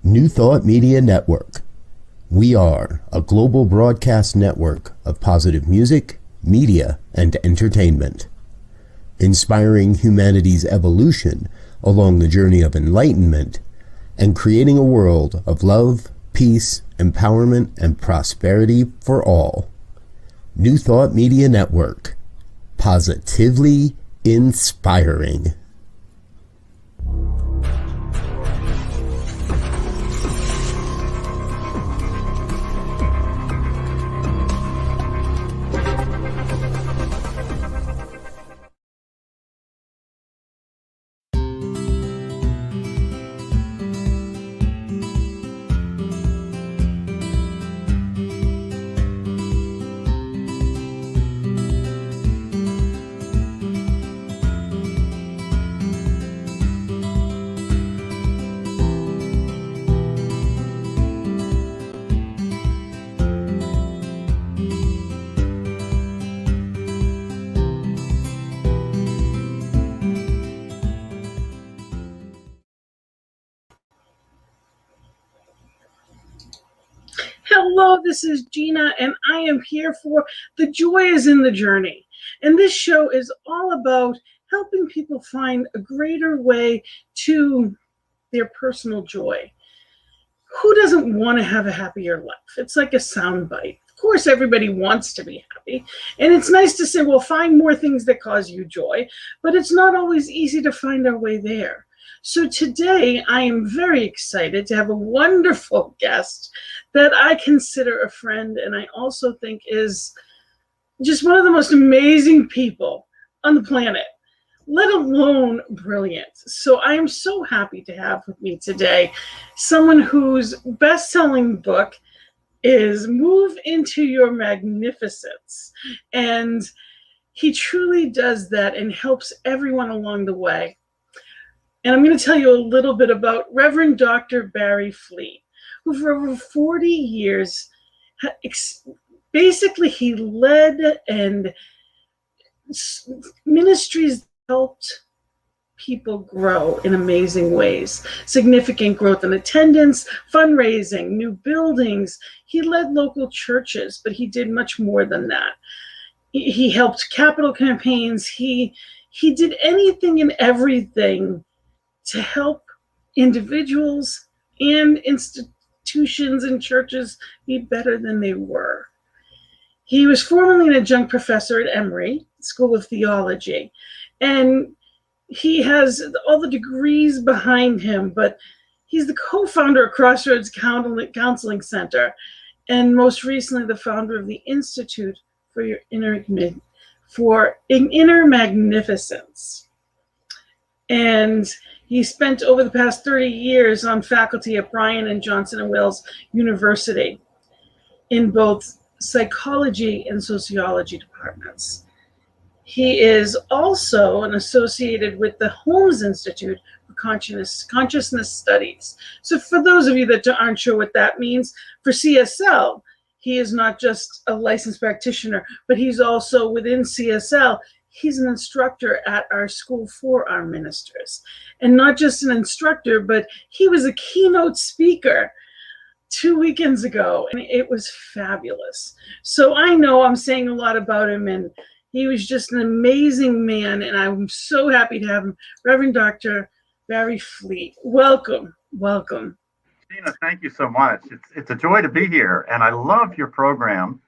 New Thought Media Network. We are a global broadcast network of positive music, media, and entertainment, inspiring humanity's evolution along the journey of enlightenment and creating a world of love, peace, empowerment, and prosperity for all. New Thought Media Network. Positively inspiring. Hello, this is Gina, and I am here for The Joy is in the Journey. And this show is all about helping people find a greater way to their personal joy. Who doesn't want to have a happier life? It's like a soundbite. Of course, everybody wants to be happy. And it's nice to say, well, find more things that cause you joy. But it's not always easy to find our way there. So today, I am very excited to have a wonderful guest that I consider a friend, and I also think is just one of the most amazing people on the planet, let alone brilliant. So I am so happy to have with me today someone whose best-selling book is Move Into Your Magnificence. And he truly does that and helps everyone along the way. And I'm going to tell you a little bit about Reverend Dr. Bary Fleet, who for over 40 years, basically he led and ministries helped people grow in amazing ways. Significant growth in attendance, fundraising, new buildings. He led local churches, but he did much more than that. He helped capital campaigns. He did anything and everything to help individuals and institutions and churches be better than they were. He was formerly an adjunct professor at Emory School of Theology, and he has all the degrees behind him, but he's the co-founder of Crossroads Counseling Center, and most recently the founder of the Institute for Inner Magnificence. And he spent over the past 30 years on faculty at Bryan and Johnson & Wales University in both psychology and sociology departments. He is also associated with the Holmes Institute for Consciousness Studies. So for those of you that aren't sure what that means, for CSL, he is not just a licensed practitioner, but he's also within CSL. He's an instructor at our school for our ministers. And not just an instructor, but he was a keynote speaker 2 weekends ago, and it was fabulous. So I know I'm saying a lot about him, and he was just an amazing man, and I'm so happy to have him. Reverend Dr. Bary Fleet, welcome, welcome. Gina, thank you so much. It's a joy to be here, and I love your program.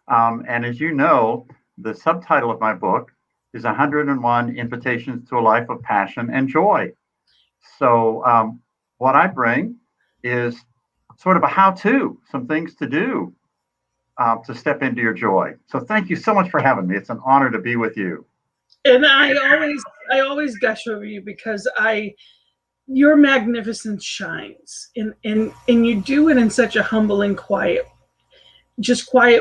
And as you know, the subtitle of my book is 101 Invitations to a Life of Passion and Joy. So what I bring is sort of a how-to, some things to do to step into your joy. So thank you so much for having me. It's an honor to be with you. And I always gush over you because your magnificence shines, and you do it in such a humble and quiet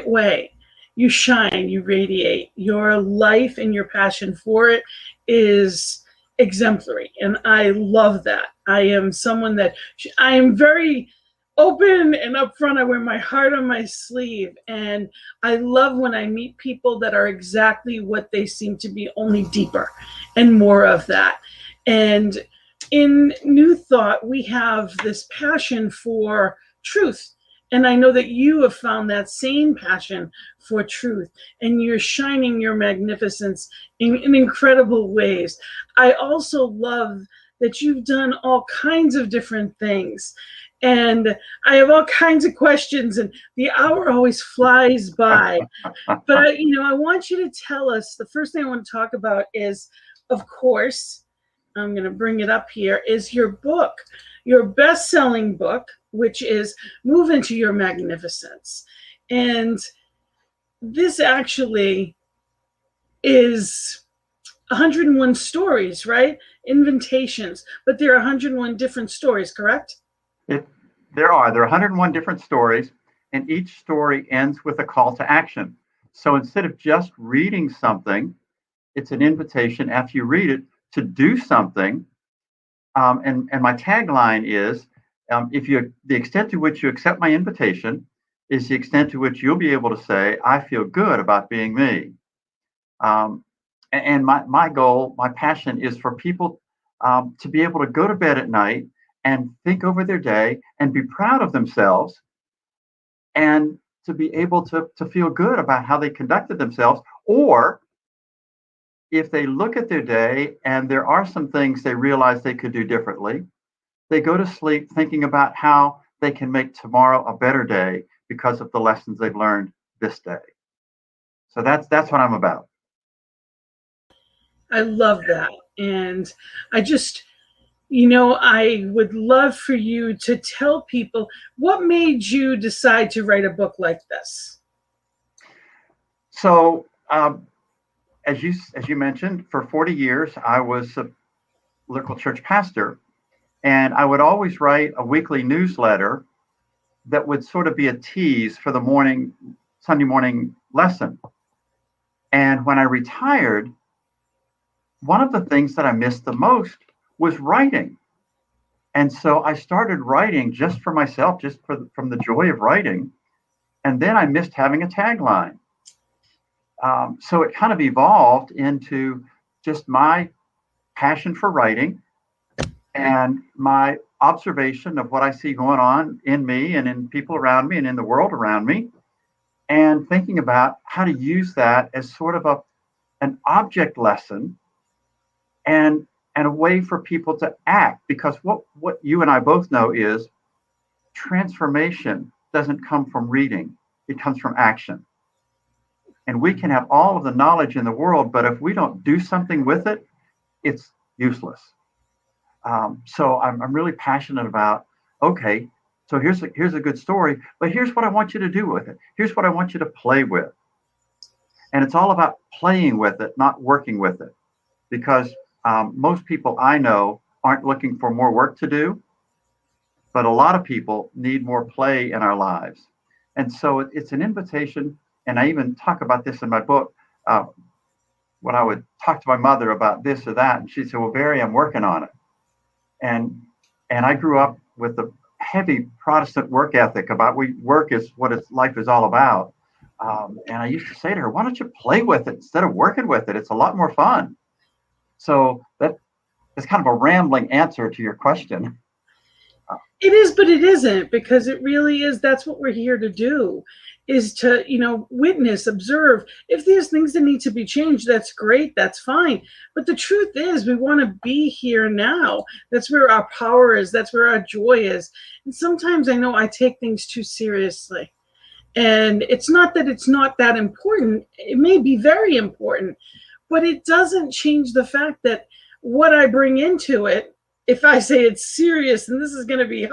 way. You shine, you radiate. Your life and your passion for it is exemplary, and I love that. I am someone that I am very open and upfront. I wear my heart on my sleeve, and I love when I meet people that are exactly what they seem to be, only deeper and more of that. And in New Thought, we have this passion for truth. And I know that you have found that same passion for truth, and you're shining your magnificence in incredible ways. I also love that you've done all kinds of different things. And I have all kinds of questions, and the hour always flies by. But I want you to tell us, the first thing I want to talk about is, of course, I'm going to bring it up here, is your book, your best-selling book, which is Move Into Your Magnificence. And this actually is 101 stories, right? Invitations, but there are 101 different stories, correct? There are 101 different stories, and each story ends with a call to action. So instead of just reading something, it's an invitation after you read it to do something. And my tagline is, the extent to which you accept my invitation is the extent to which you'll be able to say, I feel good about being me. And my goal, my passion is for people to be able to go to bed at night and think over their day and be proud of themselves, and to be able to feel good about how they conducted themselves. Or if they look at their day and there are some things they realize they could do differently, they go to sleep thinking about how they can make tomorrow a better day because of the lessons they've learned this day. So that's what I'm about. I love that. And I would love for you to tell people what made you decide to write a book like this. So, as you mentioned, for 40 years, I was a local church pastor, and I would always write a weekly newsletter that would sort of be a tease for the Sunday morning lesson. And when I retired, one of the things that I missed the most was writing. And so I started writing just for myself, from the joy of writing. And then I missed having a tagline. So it kind of evolved into just my passion for writing and my observation of what I see going on in me and in people around me and in the world around me, and thinking about how to use that as sort of an object lesson and a way for people to act. Because what you and I both know is transformation doesn't come from reading, it comes from action. And we can have all of the knowledge in the world, but if we don't do something with it, it's useless. So I'm really passionate about, okay, so here's a good story, but here's what I want you to do with it. Here's what I want you to play with. And it's all about playing with it, not working with it. Because most people I know aren't looking for more work to do, but a lot of people need more play in our lives. And so it's an invitation. And I even talk about this in my book, when I would talk to my mother about this or that, and she'd say, well, Bary, I'm working on it. And I grew up with a heavy Protestant work ethic about work is what life is all about. And I used to say to her, why don't you play with it instead of working with it? It's a lot more fun. So that is kind of a rambling answer to your question. It is, but it isn't, because it really is. That's what we're here to do, is to, witness, observe. If there's things that need to be changed, that's great. That's fine. But the truth is, we want to be here now. That's where our power is. That's where our joy is. And sometimes I know I take things too seriously. And it's not that it's not that important. It may be very important, but it doesn't change the fact that what I bring into it, if I say it's serious and this is going to be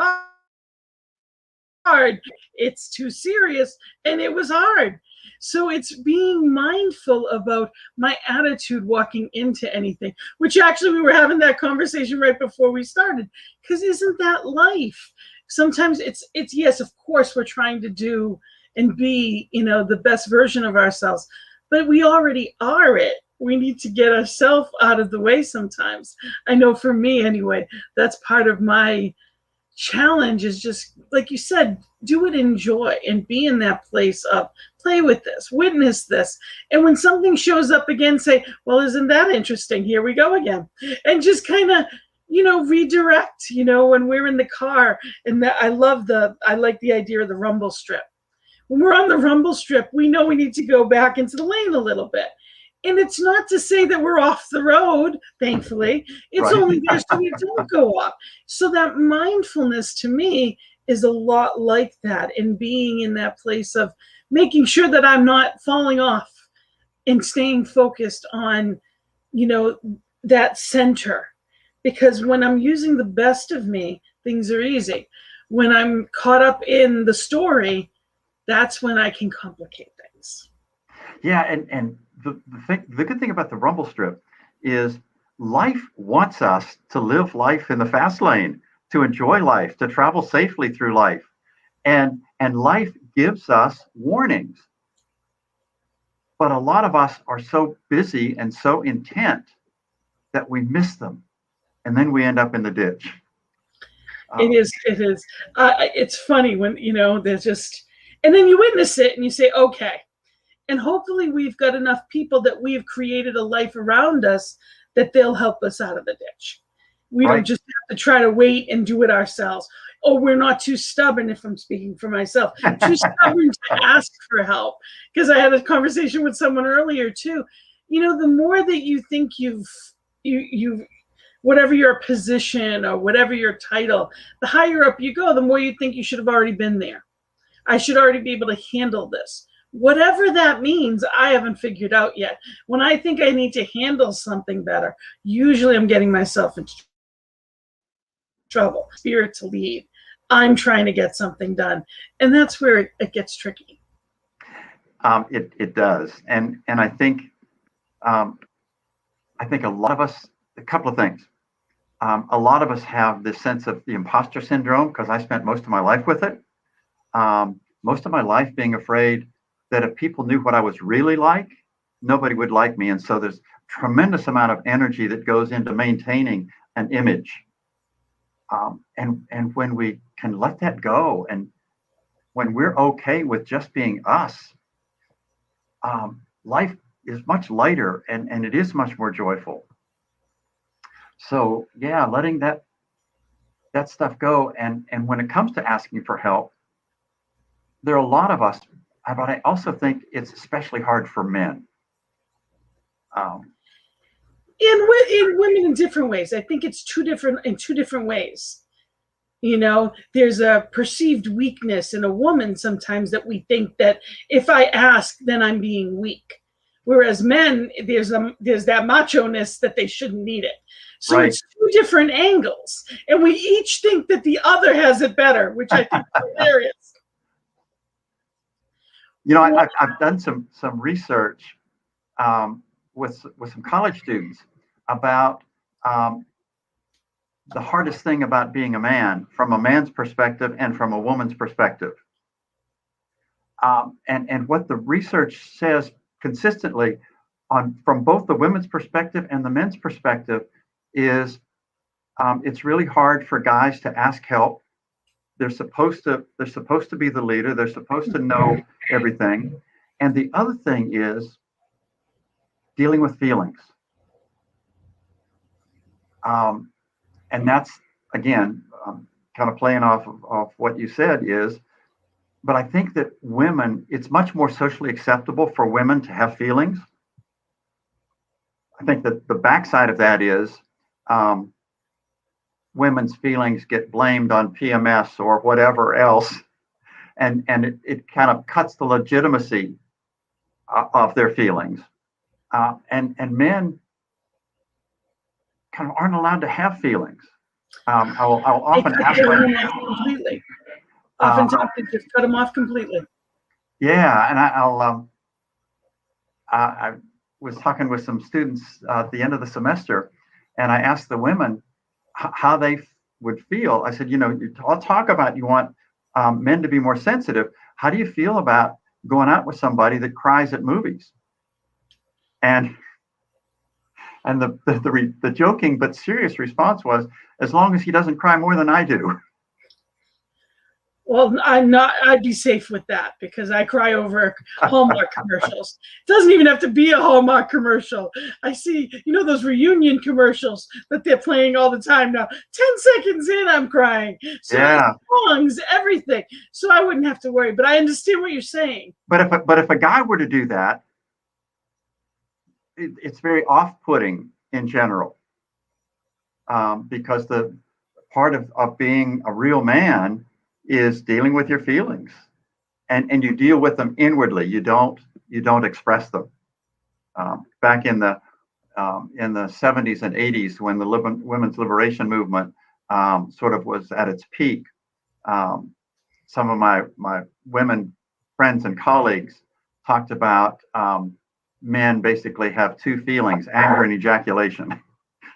hard, it's too serious, and it was hard. So it's being mindful about my attitude walking into anything, which actually we were having that conversation right before we started, because isn't that life? Sometimes it's yes, of course, we're trying to do and be, the best version of ourselves, but we already are it. We need to get ourselves out of the way sometimes. I know for me anyway, that's part of my challenge, is just, like you said, do it in joy and be in that place of play with this, witness this. And when something shows up again, say, well, isn't that interesting? Here we go again. And just kind of redirect, when we're in the car. And I like the idea of the rumble strip. When we're on the rumble strip, we know we need to go back into the lane a little bit. And it's not to say that we're off the road, thankfully. It's Right. only there so we don't go off. So that mindfulness to me is a lot like that, and being in that place of making sure that I'm not falling off and staying focused on, that center. Because when I'm using the best of me, things are easy. When I'm caught up in the story, that's when I can complicate things. Yeah, and the good thing about the rumble strip is life wants us to live life in the fast lane, to enjoy life, to travel safely through life. And life gives us warnings. But a lot of us are so busy and so intent that we miss them. And then we end up in the ditch. It is. It's funny when, there's just, and then you witness it and you say, okay. And hopefully we've got enough people that we've created a life around us that they'll help us out of the ditch. We Right. don't just have to try to wait and do it ourselves. Or we're not too stubborn, if I'm speaking for myself, too stubborn to ask for help. Because I had a conversation with someone earlier too. The more that you think you've whatever your position or whatever your title, the higher up you go, the more you think you should have already been there. I should already be able to handle this. Whatever that means, I haven't figured out yet. When I think I need to handle something better, usually I'm getting myself into trouble. Spirit to lead. I'm trying to get something done. And that's where it gets tricky. It does. And I think a lot of us, a couple of things. A lot of us have this sense of the imposter syndrome because I spent most of my life with it. Most of my life being afraid that if people knew what I was really like, nobody would like me. And so there's tremendous amount of energy that goes into maintaining an image. And when we can let that go, and when we're okay with just being us, life is much lighter and it is much more joyful. So yeah, letting that stuff go. And when it comes to asking for help, there are a lot of us, but I also think it's especially hard for men. In women in different ways. I think it's in two different ways. There's a perceived weakness in a woman sometimes that we think that if I ask, then I'm being weak. Whereas men, there's that macho-ness that they shouldn't need it. So Right. It's two different angles. And we each think that the other has it better, which I think is hilarious. I've done some research with some college students about the hardest thing about being a man from a man's perspective and from a woman's perspective. And what the research says consistently from both the women's perspective and the men's perspective is it's really hard for guys to ask help. They're supposed to be the leader. They're supposed to know everything. And the other thing is dealing with feelings. And that's, again, kind of playing off of what you said but I think that women, it's much more socially acceptable for women to have feelings. I think that the backside of that is women's feelings get blamed on PMS or whatever else. And it kind of cuts the legitimacy of their feelings. And men kind of aren't allowed to have feelings. I'll often ask them completely. Oftentimes they just cut them off completely. Yeah, and I was talking with some students at the end of the semester, and I asked the women how they would feel. I said, I'll talk about you want men to be more sensitive. How do you feel about going out with somebody that cries at movies? And the joking but serious response was, as long as he doesn't cry more than I do. Well, I'd be safe with that because I cry over Hallmark commercials. It doesn't even have to be a Hallmark commercial. I see, those reunion commercials that they're playing all the time now. 10 seconds in, I'm crying. So Yeah. songs, everything. So I wouldn't have to worry, but I understand what you're saying. But if a guy were to do that, it's very off-putting in general, because the part of being a real man is dealing with your feelings, and you deal with them inwardly. You don't express them. Back in the 70s and 80s, when the women's liberation movement sort of was at its peak, some of my women friends and colleagues talked about men basically have two feelings: anger and ejaculation.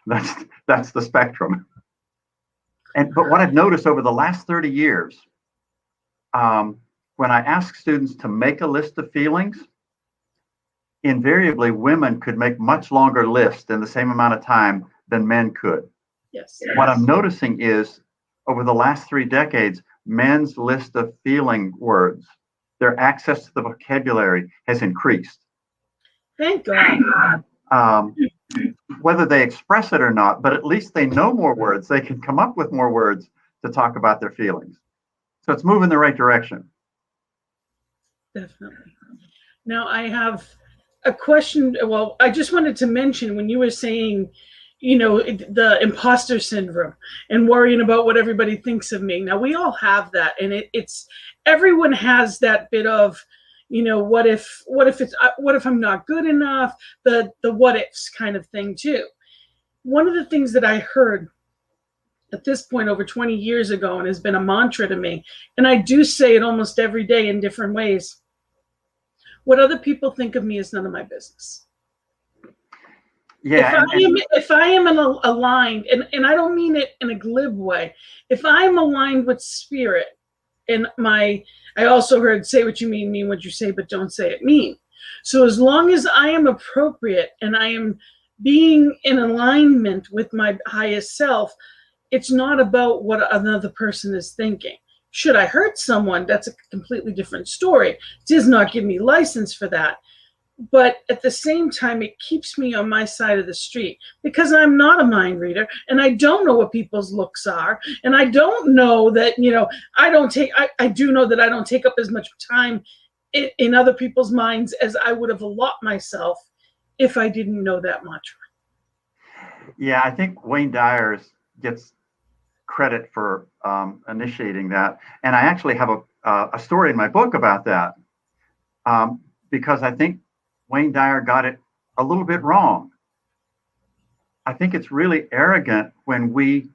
That's the spectrum. But what I've noticed over the last 30 years, when I ask students to make a list of feelings, invariably women could make much longer lists in the same amount of time than men could. Yes. What I'm noticing is, over the last 3 decades, men's list of feeling words, their access to the vocabulary has increased. Thank God. Whether they express it or not, but at least they know more words. They can come up with more words to talk about their feelings. So it's moving in the right direction. Definitely. Now I have a question. Well, I just wanted to mention when you were saying, the imposter syndrome and worrying about what everybody thinks of me. Now we all have that, and it's everyone has that bit of, what if I'm not good enough? The what ifs kind of thing too. One of the things that I heard at this point over 20 years ago and has been a mantra to me, and I do say it almost every day in different ways: what other people think of me is none of my business. Yeah. If I am aligned, and I don't mean it in a glib way, if I'm aligned with spirit, and I also heard, say what you mean what you say, but don't say it mean. So as long as I am appropriate and I am being in alignment with my highest self, it's not about what another person is thinking. Should I hurt someone? That's a completely different story. It does not give me license for that. But at the same time, it keeps me on my side of the street, because I'm not a mind reader, and I don't know what people's looks are, and I don't know that, I do know that I don't take up as much time in other people's minds as I would have allotted myself if I didn't know that much. Yeah, I think Wayne Dyer gets credit for initiating that, and I actually have a story in my book about that, because I think Wayne Dyer got it a little bit wrong. I think it's really arrogant when we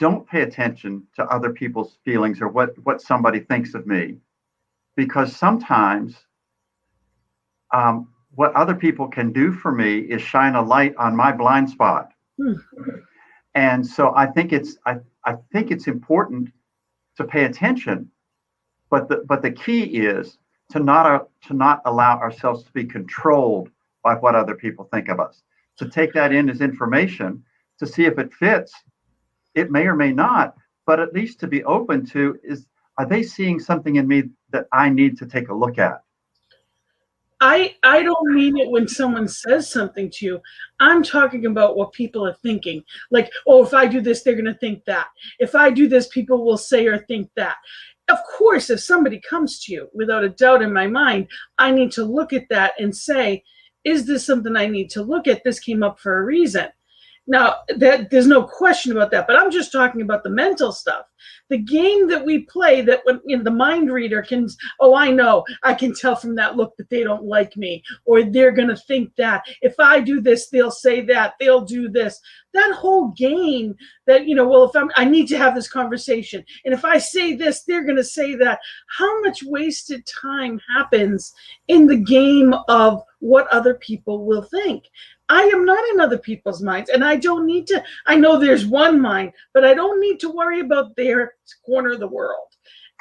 don't pay attention to other people's feelings or what somebody thinks of me, because sometimes what other people can do for me is shine a light on my blind spot. And so I think it's important to pay attention, but the key is to not allow ourselves to be controlled by what other people think of us. To take that in as information, to see if it fits. It may or may not, but at least to be open to, are they seeing something in me that I need to take a look at? I don't mean it when someone says something to you. I'm talking about what people are thinking. Like, oh, if I do this, they're going to think that. If I do this, people will say or think that. Of course, if somebody comes to you, without a doubt in my mind, I need to look at that and say, is this something I need to look at? This came up for a reason. Now, there's no question about that, but I'm just talking about the mental stuff. The game that we play, that when the mind reader can, oh, I know, I can tell from that look that they don't like me, or they're going to think that. If I do this, they'll say that, they'll do this. That whole game that, well, if I need to have this conversation, and if I say this, they're going to say that. How much wasted time happens in the game of what other people will think? I am not in other people's minds, and I don't need to. I know there's one mind, but I don't need to worry about their corner of the world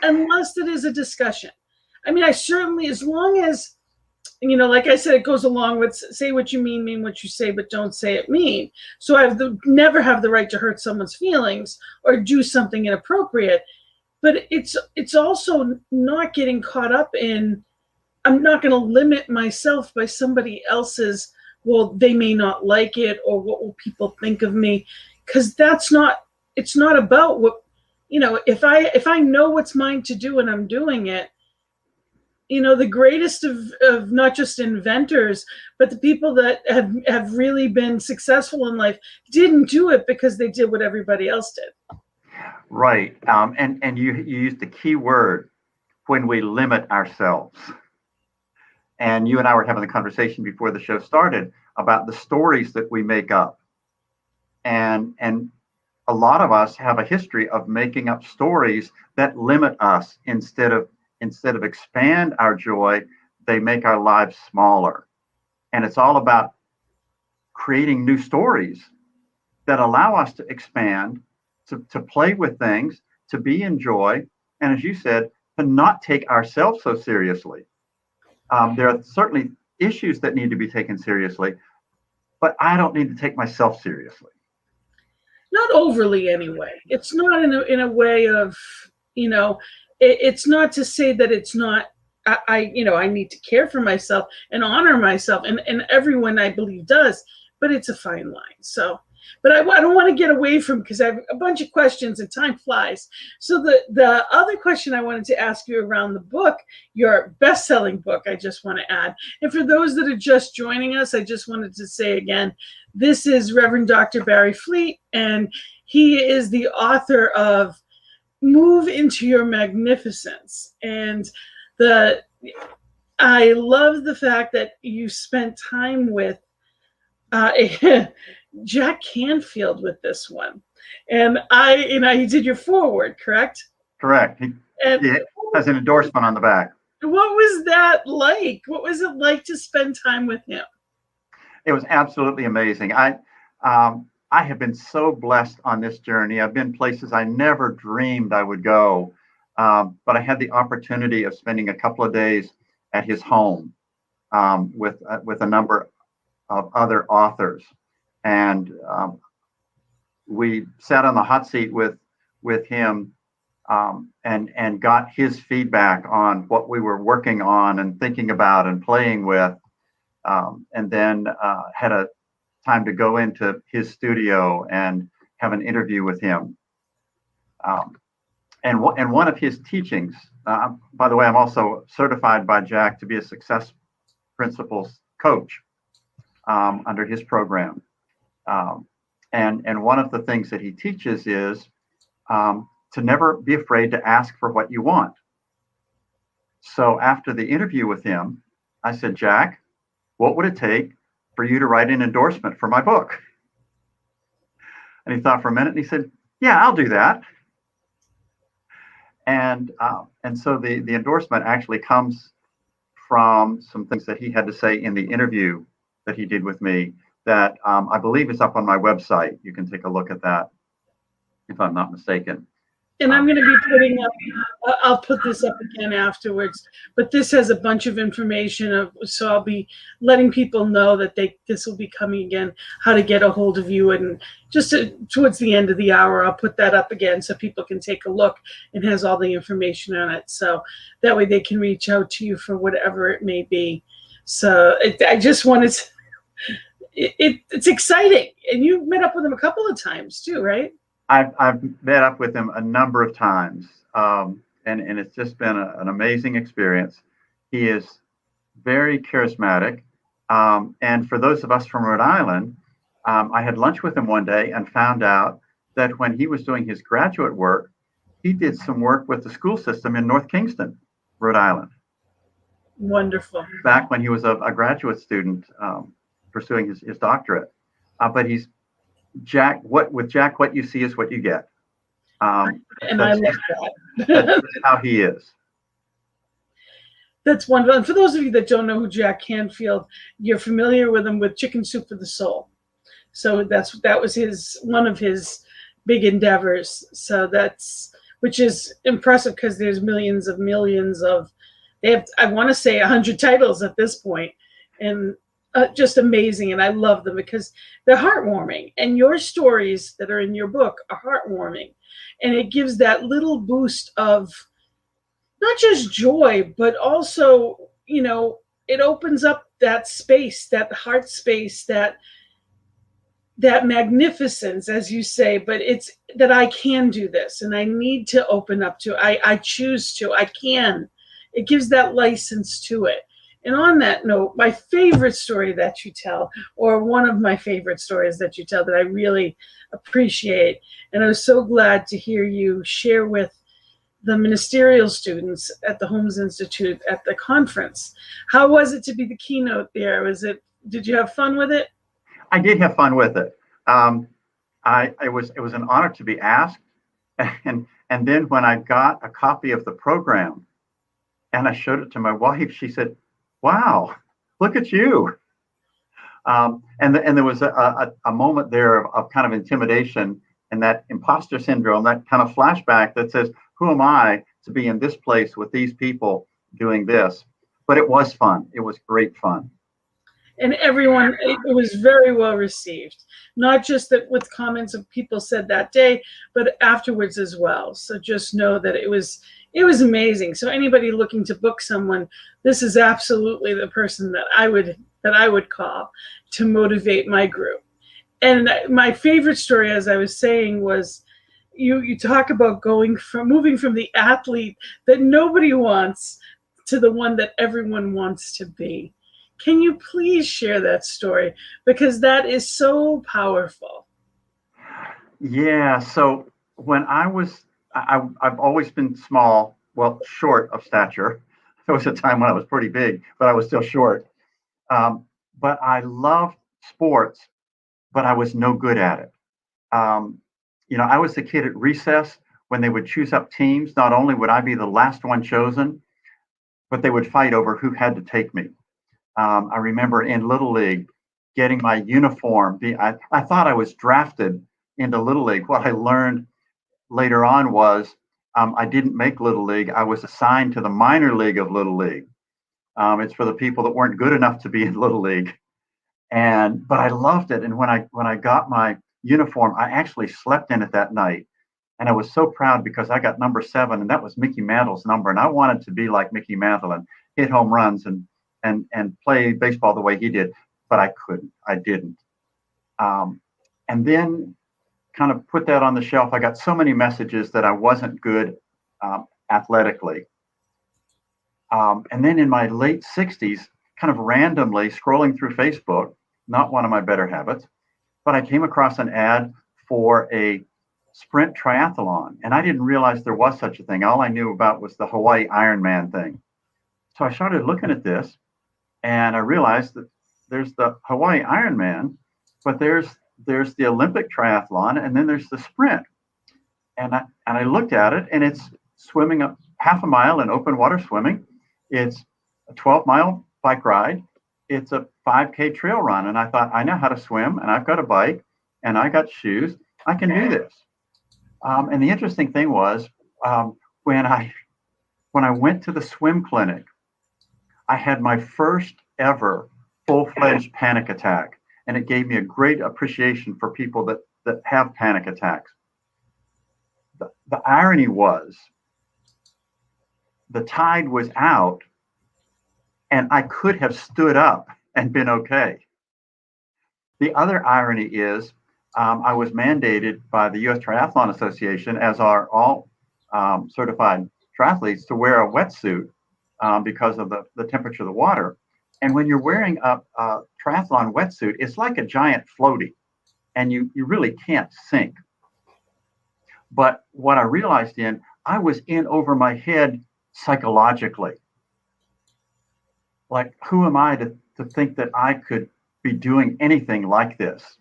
unless it is a discussion. I mean, I certainly, as long as, like I said, it goes along with say what you mean what you say, but don't say it mean. So I never have the right to hurt someone's feelings or do something inappropriate. but it's also not getting caught up in, I'm not going to limit myself by somebody else's, well, they may not like it, or what will people think of me? Because it's not about what, if I know what's mine to do and I'm doing it, the greatest of not just inventors, but the people that have really been successful in life didn't do it because they did what everybody else did. Right. And you used the key word, when we limit ourselves. And you and I were having a conversation before the show started about the stories that we make up. And a lot of us have a history of making up stories that limit us instead of expand our joy, they make our lives smaller. And it's all about creating new stories that allow us to expand, to play with things, to be in joy, and as you said, to not take ourselves so seriously. There are certainly issues that need to be taken seriously, but I don't need to take myself seriously. Not overly, anyway. It's not in a way of, it's not to say that it's not, I need to care for myself and honor myself, and everyone, I believe, does, but it's a fine line. So, but I don't want to get away from, because I have a bunch of questions and time flies. So the other question I wanted to ask you around the book, your best-selling book, I just want to add, and for those that are just joining us, I just wanted to say again, this is Reverend Dr. Bary Fleet, and he is the author of Move into Your Magnificence. And I love the fact that you spent time with Jack Canfield with this one. And he did your foreword, correct? Correct. He has an endorsement on the back. What was that like? What was it like to spend time with him? It was absolutely amazing. I have been so blessed on this journey. I've been places I never dreamed I would go, but I had the opportunity of spending a couple of days at his home with a number of other authors, and we sat on the hot seat with him and got his feedback on what we were working on and thinking about and playing with, and then had a time to go into his studio and have an interview with him. And one of his teachings, by the way, I'm also certified by Jack to be a Success Principles coach under his program. And one of the things that he teaches is to never be afraid to ask for what you want. So after the interview with him, I said, Jack, what would it take for you to write an endorsement for my book? And he thought for a minute and he said, yeah, I'll do that. And so the endorsement actually comes from some things that he had to say in the interview that he did with me that I believe is up on my website. You can take a look at that if I'm not mistaken. And I'm going to be putting up, I'll put this up again afterwards, but this has a bunch of information, so I'll be letting people know that this will be coming again, how to get a hold of you. And just towards the end of the hour, I'll put that up again so people can take a look, and has all the information on it. So that way they can reach out to you for whatever it may be. So I just wanted to, it's exciting. And you met up with him a couple of times too, right? I've met up with him a number of times, and it's just been an amazing experience. He is very charismatic, and for those of us from Rhode Island, I had lunch with him one day and found out that when he was doing his graduate work, he did some work with the school system in North Kingston, Rhode Island. Wonderful. Back when he was a graduate student pursuing his doctorate, but he's Jack, what you see is what you get. And I love that. That's how he is. That's wonderful. And for those of you that don't know who Jack Canfield, you're familiar with him with Chicken Soup for the Soul. So that was one of his big endeavors. So which is impressive, because there's millions of, they have, I want to say 100 titles at this point. And just amazing, and I love them because they're heartwarming. And your stories that are in your book are heartwarming, and it gives that little boost of not just joy, but also, it opens up that space, that heart space, that magnificence, as you say. But it's that I can do this, and I need to open up to. I choose to. I can. It gives that license to it. And on that note, my favorite story that you tell, or one of my favorite stories that you tell that I really appreciate, and I was so glad to hear you share with the ministerial students at the Holmes Institute at the conference. How was it to be the keynote there? Did you have fun with it? I did have fun with it. It was an honor to be asked. And then when I got a copy of the program and I showed it to my wife, she said, "Wow, look at you." And there was a moment there of kind of intimidation and that imposter syndrome, that kind of flashback that says, who am I to be in this place with these people doing this? But it was fun. It was great fun. And everyone, it was very well received. Not just that with comments of people said that day, but afterwards as well. So just know that it was amazing. So anybody looking to book someone, this is absolutely the person that I would call to motivate my group. And my favorite story, as I was saying, was you talk about moving from the athlete that nobody wants to the one that everyone wants to be. Can you please share that story? Because that is so powerful. Yeah. So when I've always been small, well, short of stature. There was a time when I was pretty big, but I was still short. But I loved sports, but I was no good at it. I was the kid at recess when they would choose up teams. Not only would I be the last one chosen, but they would fight over who had to take me. I remember in Little League getting my uniform. I thought I was drafted into Little League. What I learned later on was I didn't make Little League. I was assigned to the minor league of Little League. It's for the people that weren't good enough to be in Little League. But I loved it. And when I got my uniform, I actually slept in it that night. And I was so proud because I got number 7, and that was Mickey Mantle's number. And I wanted to be like Mickey Mantle and hit home runs and play baseball the way he did, but I couldn't. I didn't. And then kind of put that on the shelf. I got so many messages that I wasn't good athletically. And then in my late 60s, kind of randomly scrolling through Facebook, not one of my better habits, but I came across an ad for a sprint triathlon. And I didn't realize there was such a thing. All I knew about was the Hawaii Ironman thing. So I started looking at this, and I realized that there's the Hawaii Ironman, but there's the Olympic triathlon, and then there's the sprint. And I looked at it, and it's swimming up half a mile in open water swimming. It's a 12-mile bike ride. It's a 5K trail run. And I thought, I know how to swim, and I've got a bike, and I got shoes. I can do this. And the interesting thing was when I went to the swim clinic, I had my first ever full-fledged panic attack. And it gave me a great appreciation for people that have panic attacks. The irony was the tide was out, and I could have stood up and been okay. The other irony is I was mandated by the U.S. Triathlon Association, as are all certified triathletes, to wear a wetsuit because of the temperature of the water. And when you're wearing a triathlon wetsuit, it's like a giant floaty, and you really can't sink. But what I realized I was in over my head psychologically. Like, who am I to think that I could be doing anything like this?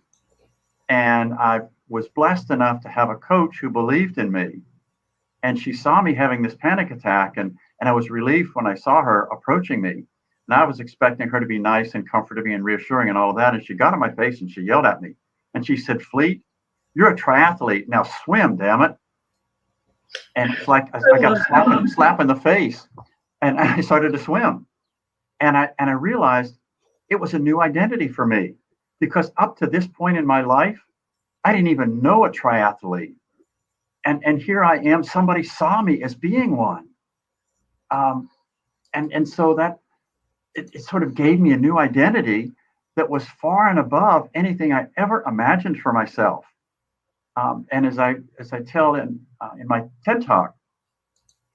And I was blessed enough to have a coach who believed in me. And she saw me having this panic attack, and I was relieved when I saw her approaching me. And I was expecting her to be nice and comforting and reassuring and all of that. And she got in my face and she yelled at me. And she said, "Fleet, you're a triathlete. Now swim, damn it." And it's like I got a slap in the face, and I started to swim. And I realized it was a new identity for me, because up to this point in my life, I didn't even know a triathlete. And here I am, somebody saw me as being one. And so that it sort of gave me a new identity that was far and above anything I ever imagined for myself. And as I tell in my TED Talk,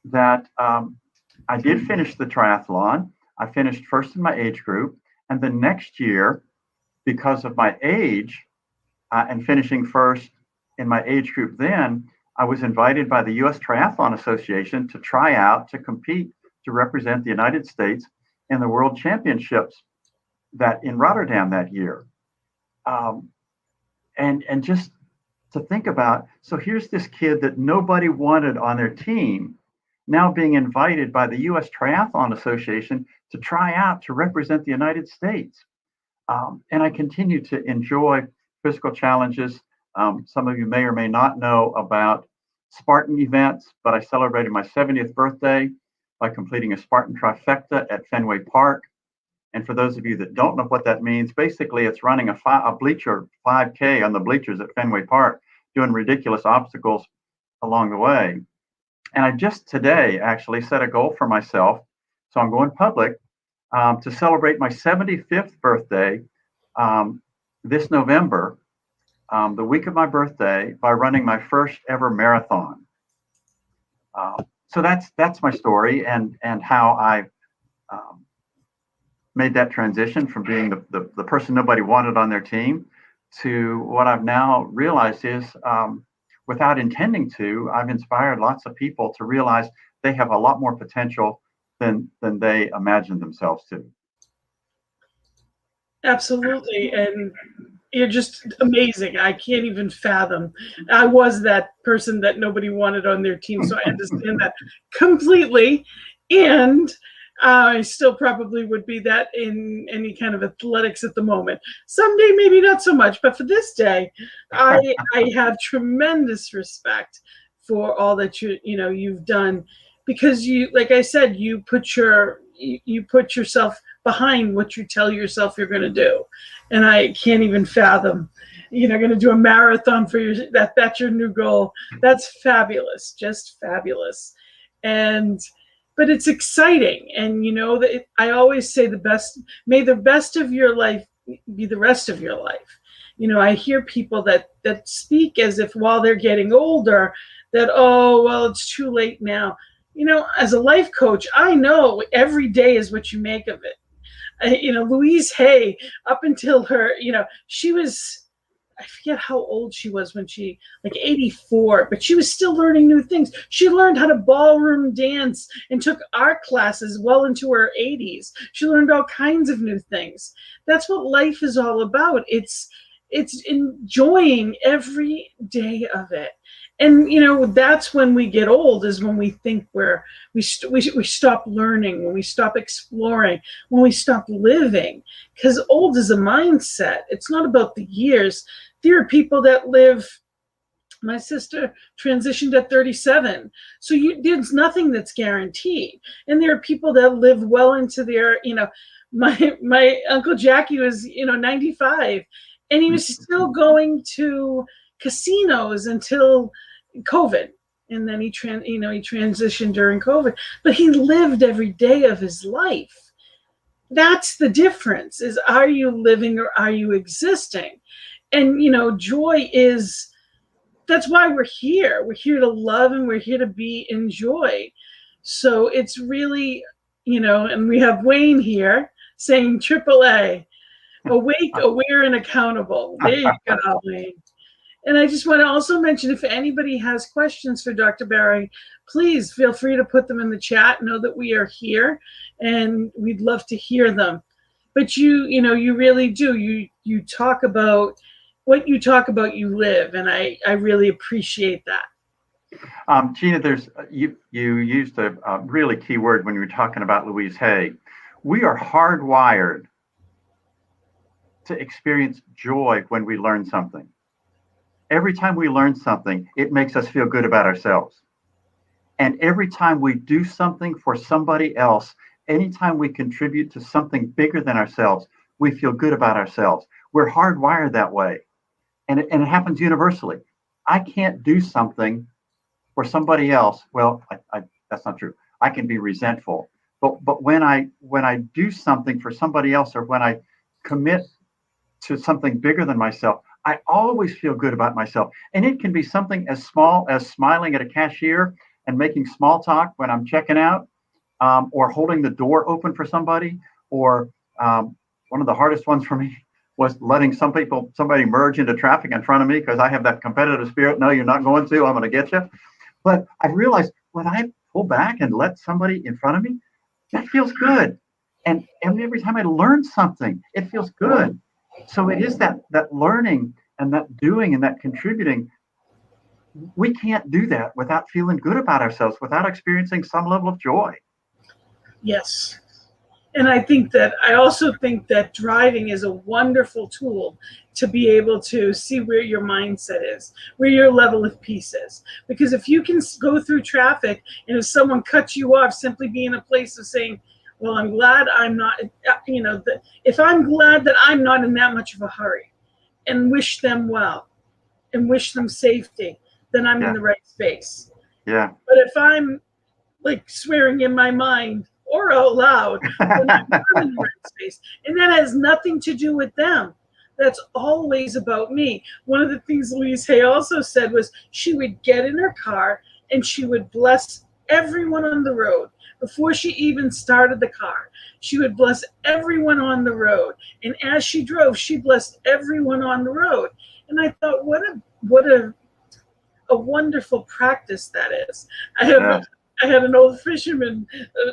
that I did finish the triathlon. I finished first in my age group. And the next year, because of my age and finishing first in my age group then, I was invited by the U.S. Triathlon Association to try out to compete to represent the United States in the World Championships that in Rotterdam that year. And just to think about, so here's this kid that nobody wanted on their team, now being invited by the U.S. Triathlon Association to try out to represent the United States. And I continue to enjoy physical challenges. Some of you may or may not know about Spartan events, but I celebrated my 70th birthday by completing a Spartan trifecta at Fenway Park. And for those of you that don't know what that means, basically it's running a bleacher 5K on the bleachers at Fenway Park, doing ridiculous obstacles along the way. And I just today actually set a goal for myself. So I'm going public to celebrate my 75th birthday this November, the week of my birthday, by running my first ever marathon. So that's my story and how I made that transition from being the person nobody wanted on their team to what I've now realized is, without intending to, I've inspired lots of people to realize they have a lot more potential than they imagined themselves to. Absolutely. And you're just amazing. I can't even fathom. I was that person that nobody wanted on their team, so I understand that completely. And I still probably would be that in any kind of athletics at the moment. Someday, maybe not so much, but for this day, I have tremendous respect for all that you've done, because you, like I said, you put yourself behind what you tell yourself you're going to do. And I can't even fathom, going to do a marathon for that's your new goal. That's fabulous, just fabulous. But it's exciting. And that I always say may the best of your life be the rest of your life. I hear people that speak as if while they're getting older that, oh, well, it's too late now. As a life coach, I know every day is what you make of it. Louise Hay, up until her, she was, I forget how old she was when she, like 84, but she was still learning new things. She learned how to ballroom dance and took art classes well into her 80s. She learned all kinds of new things. That's what life is all about. It's enjoying every day of it. And that's when we get old, is when we think we stop learning, when we stop exploring, when we stop living. Because old is a mindset. It's not about the years. There are people that live. My sister transitioned at 37, so there's nothing that's guaranteed. And there are people that live well into their. My Uncle Jackie was 95, and he was still going to casinos until COVID, and then he transitioned during COVID, but he lived every day of his life. That's the difference, is are you living or are you existing? And joy is, that's why we're here. We're here to love, and we're here to be in joy. So it's really, and we have Wayne here saying AAA, awake, aware, and accountable. There you go, Wayne. And I just want to also mention, if anybody has questions for Dr. Bary, please feel free to put them in the chat. Know that we are here, and we'd love to hear them. But you really do. You talk about what you talk about, you live, and I really appreciate that. Gina, you used a really key word when you were talking about Louise Hay. We are hardwired to experience joy when we learn something. Every time we learn something, it makes us feel good about ourselves. And every time we do something for somebody else, anytime we contribute to something bigger than ourselves, we feel good about ourselves. We're hardwired that way. And it happens universally. I can't do something for somebody else. Well, that's not true. I can be resentful. But when I do something for somebody else, or when I commit to something bigger than myself, I always feel good about myself. And it can be something as small as smiling at a cashier and making small talk when I'm checking out, or holding the door open for somebody, or one of the hardest ones for me was letting somebody merge into traffic in front of me because I have that competitive spirit. No, you're not going to. I'm going to get you. But I realized when I pull back and let somebody in front of me, that feels good. And every time I learn something, it feels good. So it is that learning and that doing and that contributing. We can't do that without feeling good about ourselves, without experiencing some level of joy. Yes. And I also think that driving is a wonderful tool to be able to see where your mindset is, where your level of peace is. Because if you can go through traffic and if someone cuts you off, simply be in a place of saying, well, I'm glad I'm not, if I'm glad that I'm not in that much of a hurry, and wish them well and wish them safety, then I'm in the right space. Yeah. But if I'm like swearing in my mind or out loud, then I'm not in the right space. And that has nothing to do with them. That's always about me. One of the things Louise Hay also said was she would get in her car and she would bless everyone on the road. Before she even started the car, she would bless everyone on the road. And as she drove, she blessed everyone on the road. And I thought, what a wonderful practice that is. I had an old fisherman,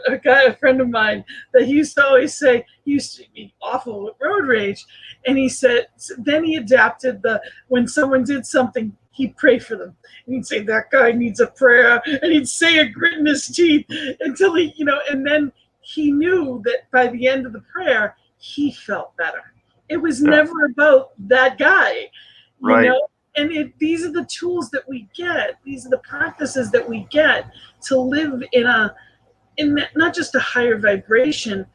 a friend of mine, that he used to always say, he used to be awful with road rage. And he said, then he adapted when someone did something, he'd pray for them. And he'd say, that guy needs a prayer. And he'd say it, gritting his teeth until he, and then he knew that by the end of the prayer, he felt better. It was never about that guy, Right. And these are the tools that we get. These are the practices that we get to live in not just a higher vibration,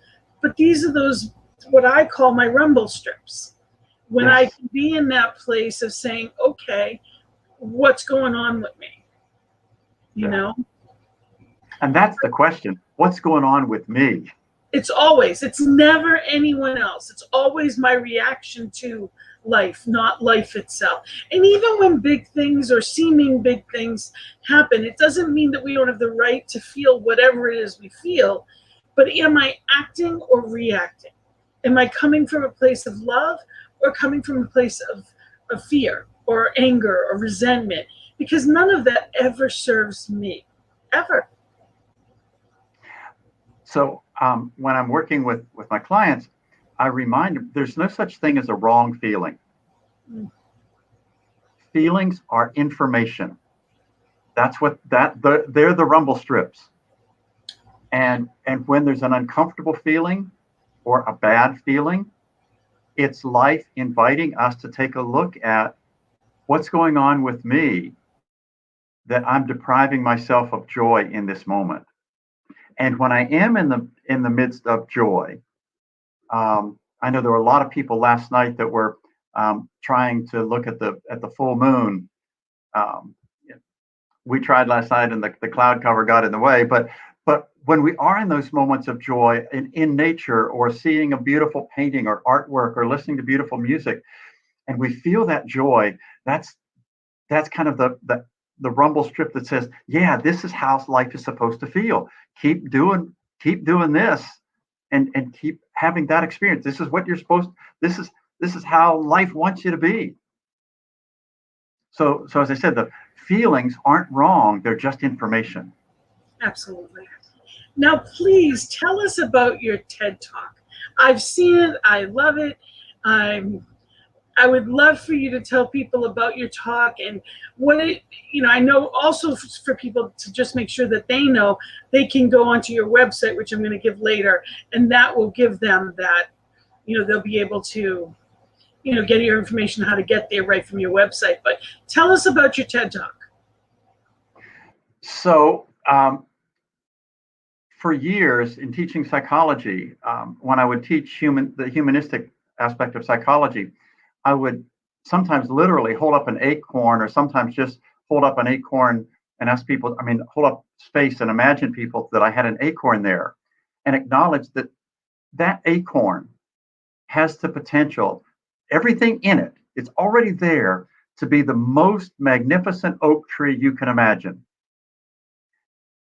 but these are those, what I call my rumble strips. When I can be in that place of saying, okay, what's going on with me? You know? And that's the question. What's going on with me? It's never anyone else. It's always my reaction to life, not life itself. And even when big things or seeming big things happen, it doesn't mean that we don't have the right to feel whatever it is we feel. But am I acting or reacting? Am I coming from a place of love or coming from a place of fear or anger or resentment? Because none of that ever serves me, ever. So when I'm working with my clients, I remind them there's no such thing as a wrong feeling. Feelings are information. That's what they're the rumble strips. And when there's an uncomfortable feeling or a bad feeling, it's life inviting us to take a look at what's going on with me that I'm depriving myself of joy in this moment. And when I am in the midst of joy, I know there were a lot of people last night that were trying to look at the full moon. We tried last night, and the cloud cover got in the way. But when we are in those moments of joy in nature, or seeing a beautiful painting or artwork, or listening to beautiful music, and we feel that joy, that's kind of the rumble strip that says, yeah, this is how life is supposed to feel. Keep doing this, and keep having that experience. This is what you're supposed. This is how life wants you to be. So as I said, the feelings aren't wrong. They're just information. Absolutely. Now, please tell us about your TED Talk. I've seen it. I love it. I would love for you to tell people about your talk and what I know also for people to just make sure that they know they can go onto your website, which I'm going to give later, and that will give them that, they'll be able to, get your information how to get there right from your website. But tell us about your TED Talk. So for years in teaching psychology, when I would teach the humanistic aspect of psychology, I would sometimes literally hold up an acorn, or sometimes just hold up an acorn and ask people, hold up space and imagine people that I had an acorn there, and acknowledge that that acorn has the potential, everything in it, it's already there to be the most magnificent oak tree you can imagine.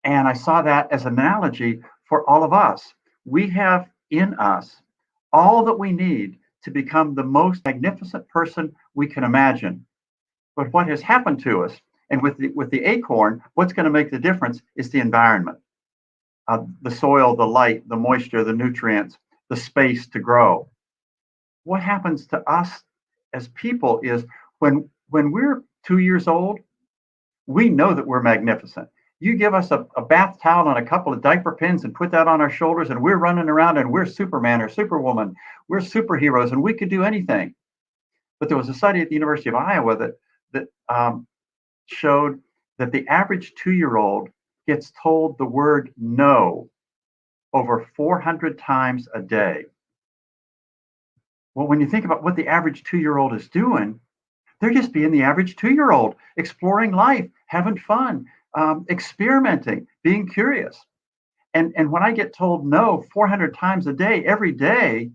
And I saw that as an analogy for all of us. We have in us all that we need to become the most magnificent person we can imagine. But what has happened to us, and with the acorn, what's going to make the difference is the environment, the soil, the light, the moisture, the nutrients, the space to grow. What happens to us as people is when we're 2 years old, we know that we're magnificent. You give us a bath towel and a couple of diaper pins and put that on our shoulders, and we're running around and we're Superman or Superwoman. We're superheroes and we could do anything. But there was a study at the University of Iowa that showed that the average 2-year-old gets told the word no over 400 times a day. Well, when you think about what the average 2-year-old is doing, they're just being the average 2-year-old, exploring life, having fun, experimenting, being curious. And when I get told no 400 times a day, every day,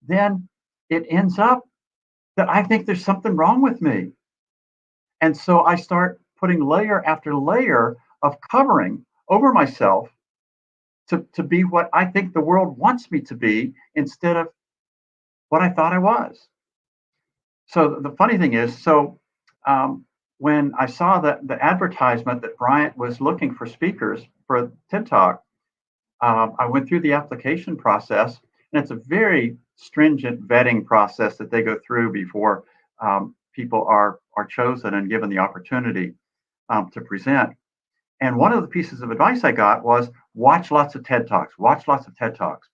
then it ends up that I think there's something wrong with me. And so I start putting layer after layer of covering over myself to be what I think the world wants me to be instead of what I thought I was. So the funny thing is, when I saw the advertisement that Bryant was looking for speakers for a TED Talk, I went through the application process, and it's a very stringent vetting process that they go through before people are chosen and given the opportunity to present. And one of the pieces of advice I got was watch lots of TED Talks, watch lots of TED Talks.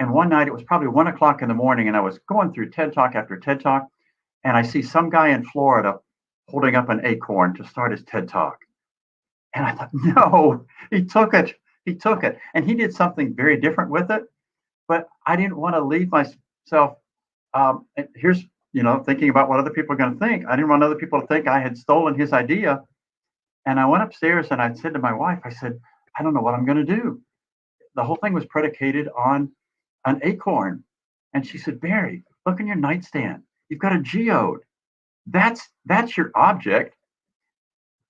And one night, it was probably 1 o'clock in the morning, and I was going through TED Talk after TED Talk, and I see some guy in Florida holding up an acorn to start his TED Talk. And I thought, no, he took it. He took it. And he did something very different with it. But I didn't want to leave myself, here's, thinking about what other people are going to think. I didn't want other people to think I had stolen his idea. And I went upstairs and I said to my wife, I said, I don't know what I'm going to do. The whole thing was predicated on an acorn. And she said, Bary, look in your nightstand. You've got a geode. That's your object.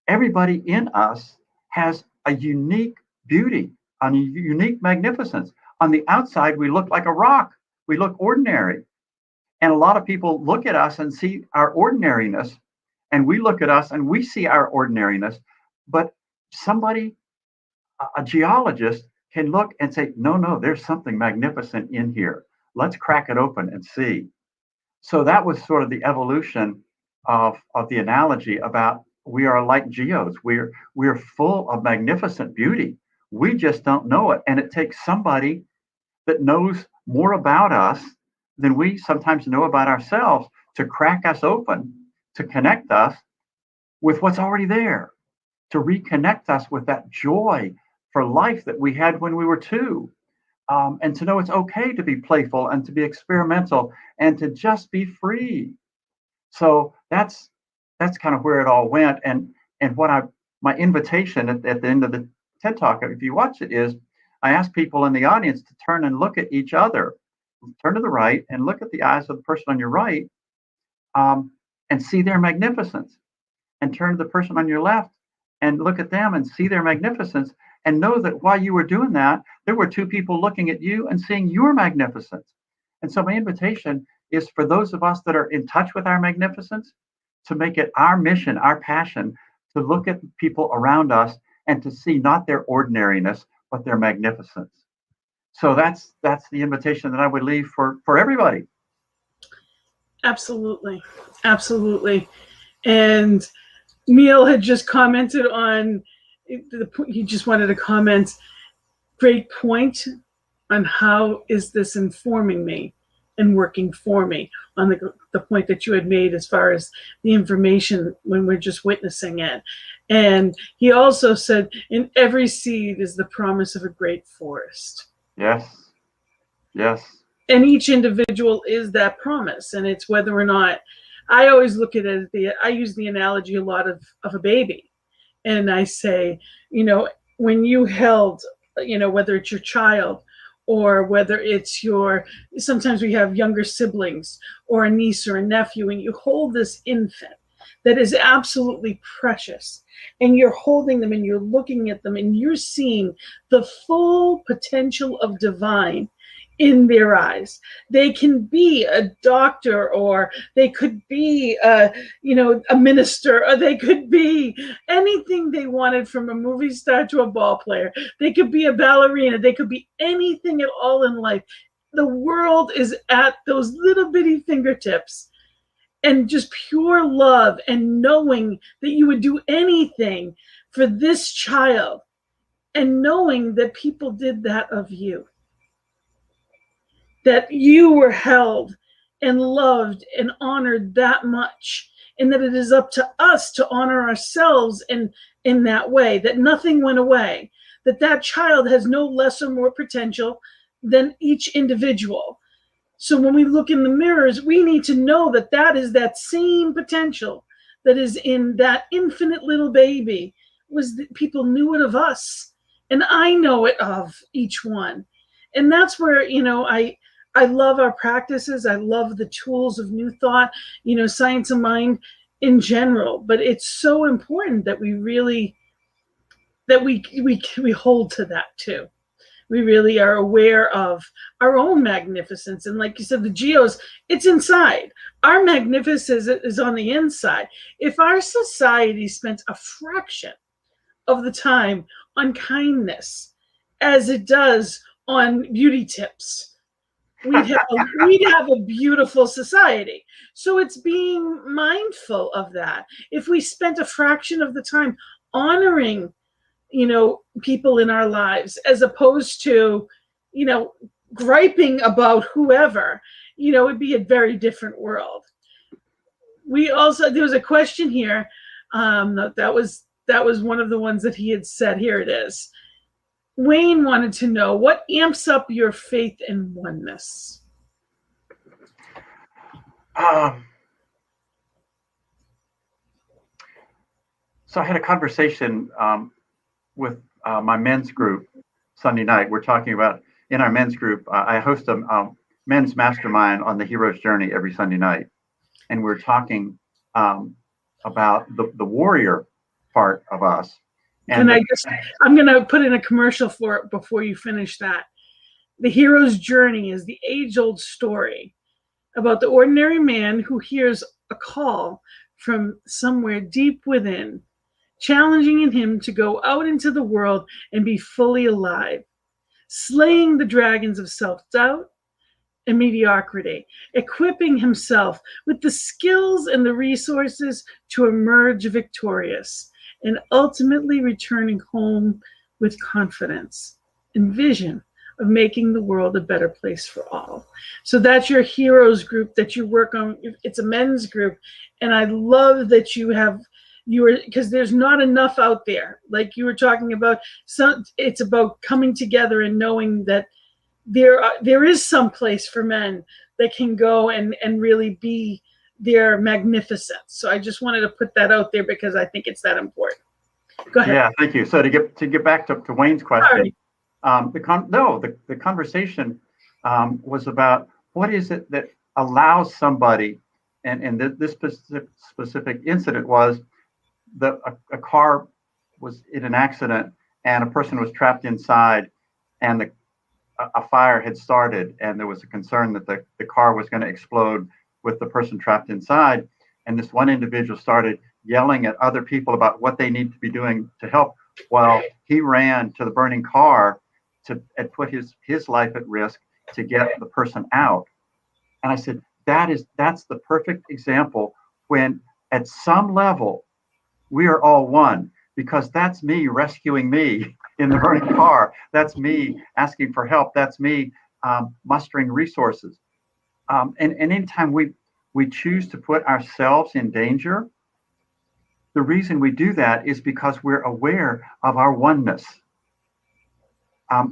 Everybody in us has a unique beauty, a unique magnificence. On the outside, we look like a rock. We look ordinary. And a lot of people look at us and see our ordinariness, and we look at us and we see our ordinariness. But somebody, a geologist, can look and say, no, there's something magnificent in here. Let's crack it open and see. So that was sort of the evolution of the analogy about we are like geodes. We're full of magnificent beauty. We just don't know it. And it takes somebody that knows more about us than we sometimes know about ourselves to crack us open, to connect us with what's already there, to reconnect us with that joy for life that we had when we were 2. And to know it's okay to be playful and to be experimental and to just be free. So that's kind of where it all went. And what my invitation at the end of the TED Talk, if you watch it, is I ask people in the audience to turn and look at each other. Turn to the right and look at the eyes of the person on your right, and see their magnificence. And turn to the person on your left and look at them and see their magnificence. And know that while you were doing that, there were 2 people looking at you and seeing your magnificence. And so my invitation is for those of us that are in touch with our magnificence to make it our mission, our passion, to look at people around us and to see not their ordinariness, but their magnificence. So that's the invitation that I would leave for everybody. Absolutely. Absolutely. And Neil had just commented on he just wanted to comment, great point on how is this informing me and working for me, on the point that you had made as far as the information when we're just witnessing it. And he also said, in every seed is the promise of a great forest. Yes. And each individual is that promise. And it's whether or not, I always look at it as I use the analogy a lot of a baby. And I say, when you held, whether it's your child or whether it's sometimes we have younger siblings or a niece or a nephew, and you hold this infant that is absolutely precious, and you're holding them and you're looking at them and you're seeing the full potential of divine in their eyes. They can be a doctor, or they could be a minister, or they could be anything they wanted, from a movie star to a ball player. They could be a ballerina. They could be anything at all in life. The world is at those little bitty fingertips, and just pure love and knowing that you would do anything for this child, and knowing that people did that of you, that you were held and loved and honored that much, and that it is up to us to honor ourselves in that way, that nothing went away, that child has no less or more potential than each individual. So when we look in the mirrors, we need to know that is that same potential that is in that infinite little baby. People knew it of us, and I know it of each one. And that's where, I love our practices. I love the tools of New Thought, Science of Mind in general. But it's so important that we really, that we hold to that too. We really are aware of our own magnificence. And like you said, the geos, it's inside. Our magnificence is on the inside. If our society spent a fraction of the time on kindness as it does on beauty tips, we'd have a beautiful society. So it's being mindful of that. If we spent a fraction of the time honoring people in our lives, as opposed to, griping about whoever, it'd be a very different world. There was a question here. That was one of the ones that he had said. Here it is. Wayne wanted to know, what amps up your faith in oneness? So I had a conversation with my men's group Sunday night. We're talking about, in our men's group, I host a men's mastermind on the hero's journey every Sunday night. And we're talking about the warrior part of us. And I'm going to put in a commercial for it before you finish that. The hero's journey is the age-old story about the ordinary man who hears a call from somewhere deep within, challenging him to go out into the world and be fully alive, slaying the dragons of self-doubt and mediocrity, equipping himself with the skills and the resources to emerge victorious, and ultimately returning home with confidence and vision of making the world a better place for all. So that's your heroes group that you work on. It's a men's group. And I love that because there's not enough out there. Like you were talking about, it's about coming together and knowing that there is some place for men that can go and really be their magnificence. So I just wanted to put that out there because I think it's that important. Go ahead. Yeah, thank you. So to get back to Wayne's question, the conversation was about what is it that allows somebody, and this specific incident was that a car was in an accident and a person was trapped inside, and a fire had started, and there was a concern that the car was going to explode with the person trapped inside. And this one individual started yelling at other people about what they need to be doing to help, while he ran to the burning car and put his life at risk to get the person out. And I said, that's the perfect example when at some level we are all one, because that's me rescuing me in the burning car. That's me asking for help. That's me mustering resources. And anytime we choose to put ourselves in danger, the reason we do that is because we're aware of our oneness.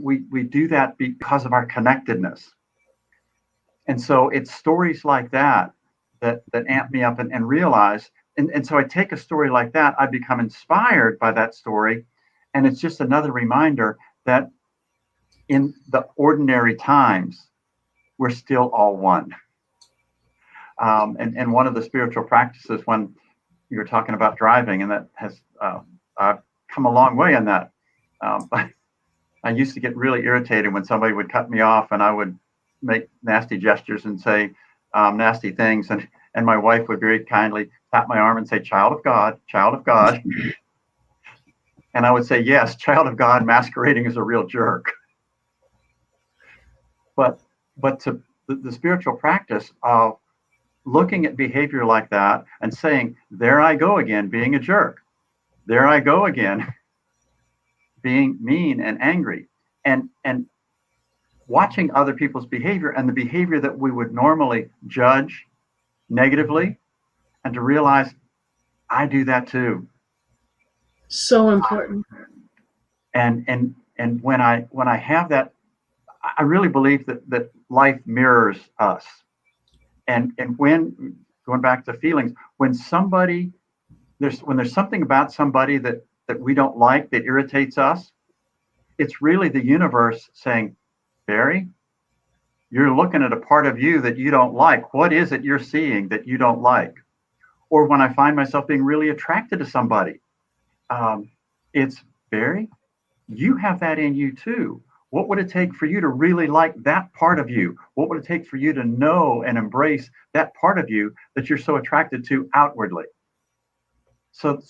We do that because of our connectedness. And so it's stories like that that amp me up and realize. And so I take a story like that, I become inspired by that story. And it's just another reminder that in the ordinary times, we're still all one. And one of the spiritual practices, when you're talking about driving, and that has I've come a long way in that. But I used to get really irritated when somebody would cut me off, and I would make nasty gestures and say nasty things, and my wife would very kindly tap my arm and say, "Child of God, child of God." And I would say, "Yes, child of God masquerading as a real jerk." But to the spiritual practice of looking at behavior like that and saying, "There I go again, being a jerk. There I go again, being mean and angry," and watching other people's behavior and the behavior that we would normally judge negatively, and to realize I do that too. So important. And when I have that, I really believe that life mirrors us. And when, going back to feelings, when there's something about somebody that we don't like, that irritates us, it's really the universe saying, "Bary, you're looking at a part of you that you don't like. What is it you're seeing that you don't like?" Or when I find myself being really attracted to somebody, it's, "Bary, you have that in you too. What would it take for you to really like that part of you? What would it take for you to know and embrace that part of you that you're so attracted to outwardly?" So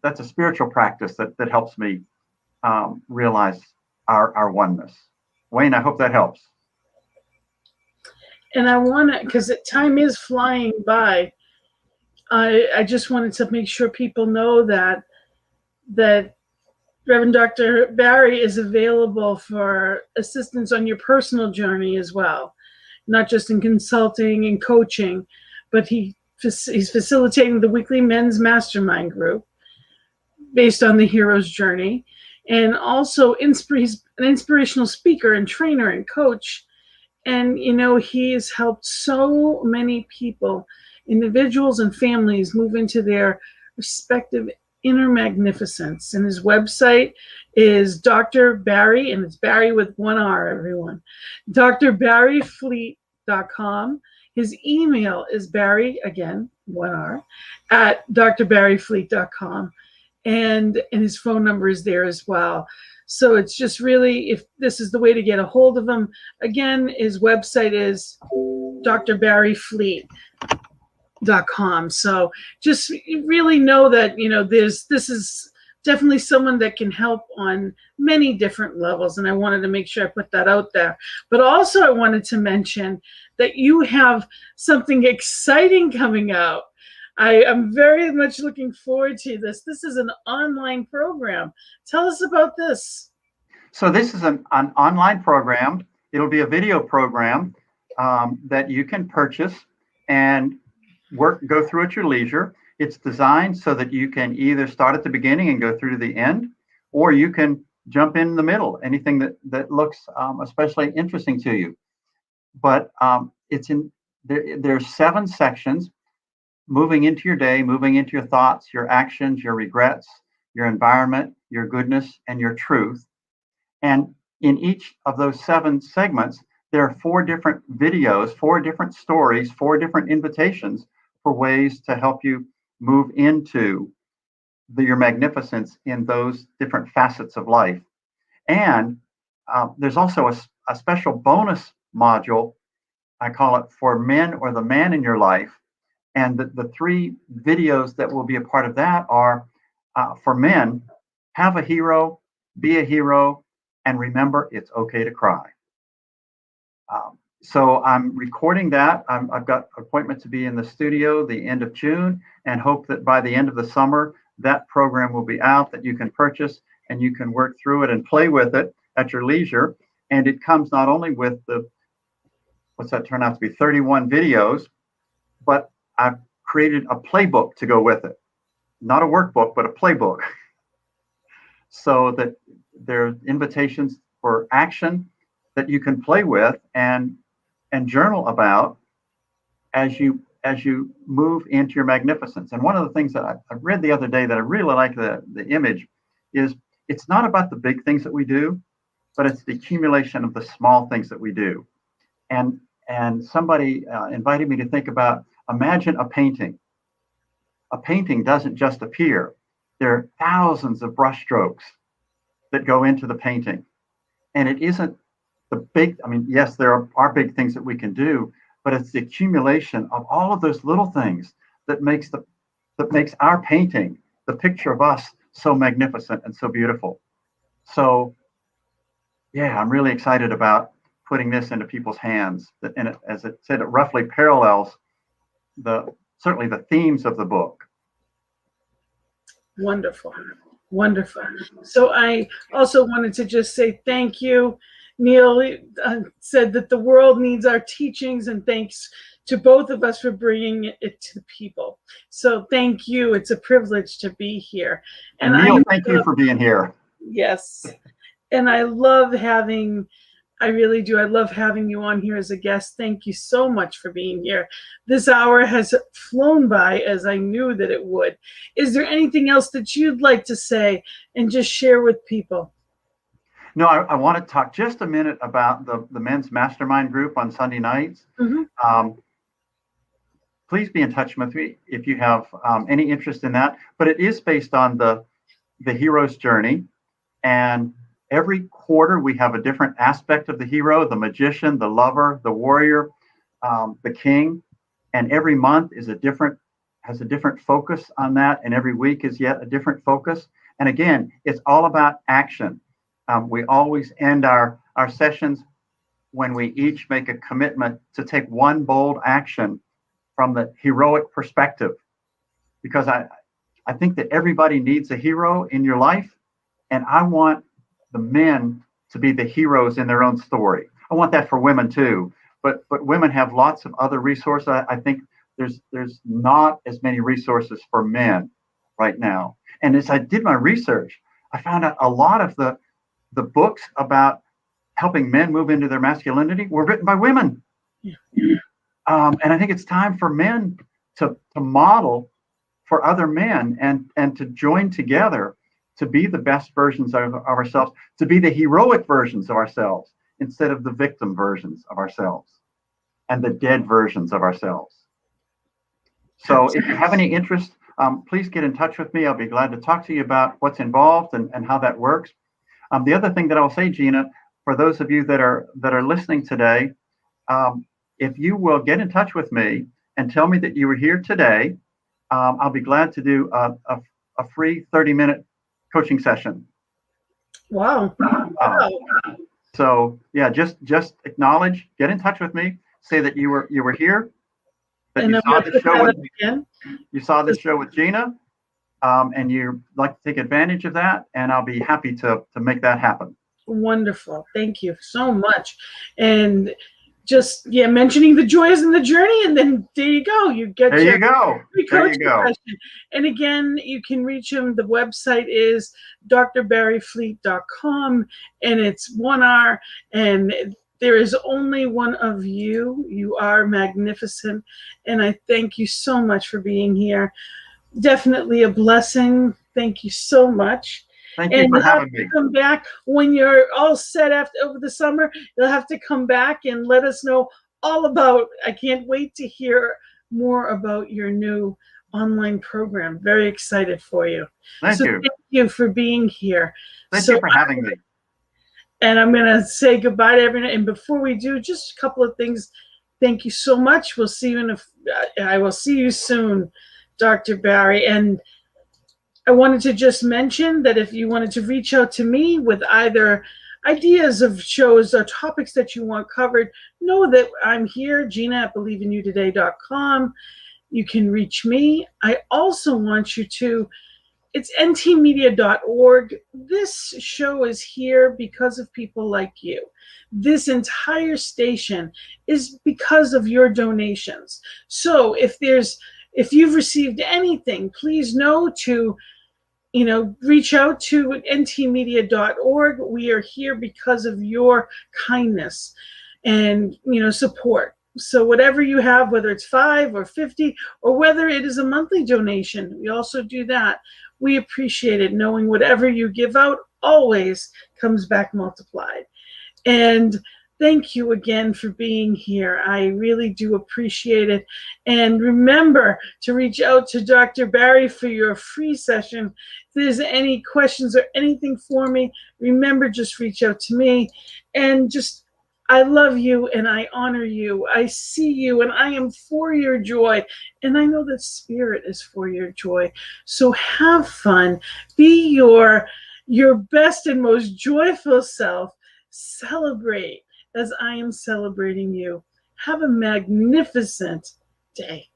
that's a spiritual practice that helps me realize our oneness. Wayne, I hope that helps. And I want to, because time is flying by, I just wanted to make sure people know that Reverend Dr. Bary is available for assistance on your personal journey as well, not just in consulting and coaching, but he's facilitating the weekly men's mastermind group based on the hero's journey, and also he's an inspirational speaker and trainer and coach. And, he's helped so many people, individuals and families, move into their respective inner magnificence. And his website is Dr. Bary, and it's Bary with one R, everyone. drbaryfleet.com. His email is Bary, again, one R, at drbaryfleet.com. And his phone number is there as well. So it's just really, if this is the way to get a hold of him, again, his website is drbaryfleet.com. So just really know that, this is definitely someone that can help on many different levels. And I wanted to make sure I put that out there. But also I wanted to mention that you have something exciting coming out. I am very much looking forward to this. This is an online program. Tell us about this. So this is an online program. It'll be a video program that you can purchase and go through at your leisure. It's designed so that you can either start at the beginning and go through to the end, or you can jump in the middle, anything that looks especially interesting to you. But there's 7 sections: moving into your day, moving into your thoughts, your actions, your regrets, your environment, your goodness, and your truth. And in each of those 7 segments, there are 4 different videos, 4 different stories, 4 different invitations for ways to help you move into your magnificence in those different facets of life. And there's also a special bonus module, I call it For Men, or the Man in Your Life. And the 3 videos that will be a part of that are, for men, have a hero, be a hero, and remember it's okay to cry. So I'm recording that. I've got an appointment to be in the studio the end of June, and hope that by the end of the summer, that program will be out, that you can purchase, and you can work through it and play with it at your leisure. And it comes not only with what's that turn out to be, 31 videos, but I've created a playbook to go with it. Not a workbook, but a playbook. So that there are invitations for action that you can play with and and journal about as you move into your magnificence. And one of the things that I read the other day that I really like the image is, it's not about the big things that we do, but it's the accumulation of the small things that we do. And somebody invited me to think about, imagine a painting. A painting doesn't just appear. There are thousands of brushstrokes that go into the painting. And it isn't the big, I mean, yes, there are big things that we can do, but it's the accumulation of all of those little things that makes our painting, the picture of us, so magnificent and so beautiful. So yeah, I'm really excited about putting this into people's hands. And it, as it said, it roughly parallels certainly the themes of the book. Wonderful. Wonderful. So I also wanted to just say thank you. Neil said that the world needs our teachings, and thanks to both of us for bringing it to the people. So thank you. It's a privilege to be here. And Neil, thank you for being here. Yes. And I love having, I really do. I love having you on here as a guest. Thank you so much for being here. This hour has flown by as I knew that it would. Is there anything else that you'd like to say and just share with people? No, I want to talk just a minute about the men's mastermind group on Sunday nights. Mm-hmm. Please be in touch with me if you have any interest in that. But it is based on the hero's journey. And every quarter we have a different aspect of the hero: the magician, the lover, the warrior, the king. And every month has a different focus on that. And every week is yet a different focus. And again, it's all about action. We always end our sessions when we each make a commitment to take one bold action from the heroic perspective, because I think that everybody needs a hero in your life, and I want the men to be the heroes in their own story. I want that for women too, but women have lots of other resources. I think there's not as many resources for men right now. And as I did my research, I found out a lot of the books about helping men move into their masculinity were written by women. Yeah. And I think it's time for men to model for other men and to join together to be the best versions of ourselves, to be the heroic versions of ourselves instead of the victim versions of ourselves and the dead versions of ourselves. So if you have any interest, please get in touch with me. I'll be glad to talk to you about what's involved and how that works. The other thing that I'll say, Gina, for those of you that are listening today, if you will get in touch with me and tell me that you were here today, I'll be glad to do a free 30-minute coaching session. Wow. So yeah, just acknowledge, get in touch with me, say that you were here, that you saw the show with me. You saw this show with Gina, and you'd like to take advantage of that, and I'll be happy to make that happen. Wonderful. Thank you so much. And just mentioning the joys in the journey, and then there you go. You get there you go. Session. And again, you can reach him. The website is drbaryfleet.com, and it's 1R, and there is only one of you. You are magnificent, and I thank you so much for being here. Definitely a blessing. Thank you so much. Thank you for having me. Come back when you're all set over the summer. You'll have to come back and let us know all about. I can't wait to hear more about your new online program. Very excited for you. Thank you. Thank you for being here. Thank you for having me. And I'm going to say goodbye to everyone. And before we do, just a couple of things. Thank you so much. We'll see you I will see you soon, Dr. Bary. And I wanted to just mention that if you wanted to reach out to me with either ideas of shows or topics that you want covered, know that I'm here, Gina at believeinouttoday.com. You can reach me. I also want you to, it's ntmedia.org. This show is here because of people like you. This entire station is because of your donations. So if you've received anything, please know to reach out to ntmedia.org. We are here because of your kindness. and support. So whatever you have, whether it's 5 or 50, or whether it is a monthly donation, we also do that. We appreciate it, knowing whatever you give out always comes back multiplied. And thank you again for being here. I really do appreciate it. And remember to reach out to Dr. Bary for your free session. If there's any questions or anything for me, remember, just reach out to me. And I love you and I honor you. I see you and I am for your joy. And I know that spirit is for your joy. So have fun. Be your best and most joyful self. Celebrate as I am celebrating you. Have a magnificent day.